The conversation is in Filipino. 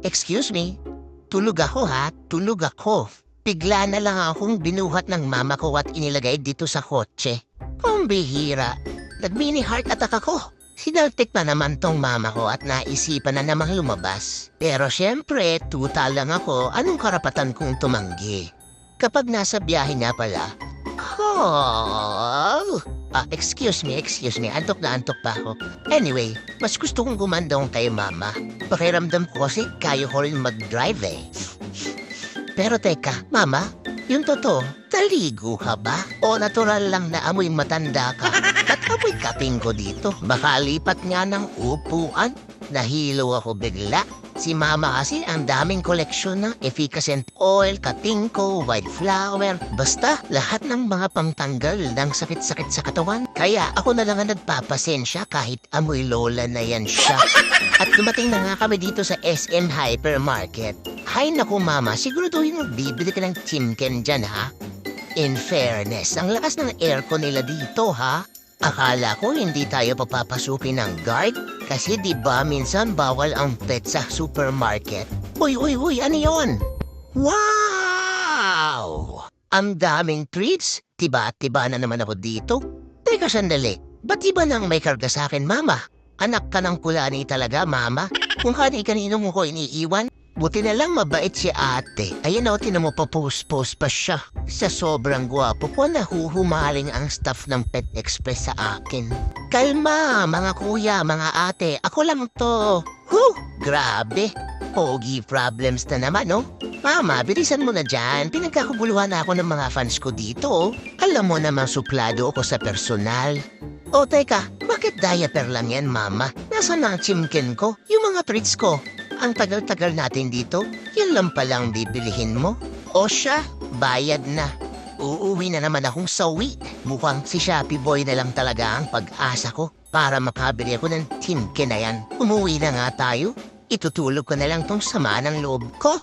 Excuse me. Tulog ako ha, tulog ako. Bigla na lang akong binuhat ng mama ko at inilagay dito sa kotse. Ang bihira. Nag-mini heart attack ako. Sinaltik na naman tong mama ko at naisipan na namang lumabas. Pero syempre, tuta lang ako, anong karapatan kong tumanggi? Kapag nasa biyahe nga pala, excuse me, antok na antok pa ako. Anyway, mas gusto kong gumandong kay mama. Pakiramdam ko kasi kaya ko rin mag-drive eh. Pero teka, mama, yung totoo, taligo ka ba? O natural lang na amoy matanda ka? Ba't amoy kating ko dito? Baka lipat nga ng upuan. Nahilo ako bigla. Si mama kasi ang daming koleksyon ng efficacent oil, katingko, white flower. Basta lahat ng mga pangtanggal ng sakit-sakit sa katawan. Kaya ako na lang ang nagpapasensya kahit amoy lola na yan siya. At dumating na nga kami dito sa SM Hypermarket. Hay naku mama, siguraduhin mo bibili ka ng chimken dyan ha. In fairness, ang lakas ng aircon nila dito ha. Akala ko hindi tayo papapasukin ng guard kasi di ba minsan bawal ang pet sa supermarket. Uy, ano yon? Wow! Ang daming treats. Tiba na naman ako dito. Teka sandali, ba't iba nang may karga sa akin, mama? Anak ka ng kulani talaga, mama. Kung kani-kanino mo ko iniiwan, buti na lang mabait si ate. Ayan o, tinan mo pa post pa siya. Sa sobrang gwapo po, nahuhumaling ang staff ng Pet Express sa akin. Kalma, mga kuya, mga ate. Ako lang to. Grabe. Pogi problems na naman, no? Mama, bilisan mo na dyan. Pinagkakaguluhan na ako ng mga fans ko dito. Alam mo namang suplado ako sa personal. O teka, bakit diaper lang yan, mama? Nasaan na ang chimken ko? Yung mga treats ko. Ang tagal-tagal natin dito, yan lang palang bibilihin mo. O siya, bayad na. Uuwi na naman akong sawi. Mukhang si Shopee Boy na lang talaga ang pag-asa ko para makabili ako ng chimken na yan. Umuwi na nga tayo. Itutulog ko na lang tong sama ng loob ko.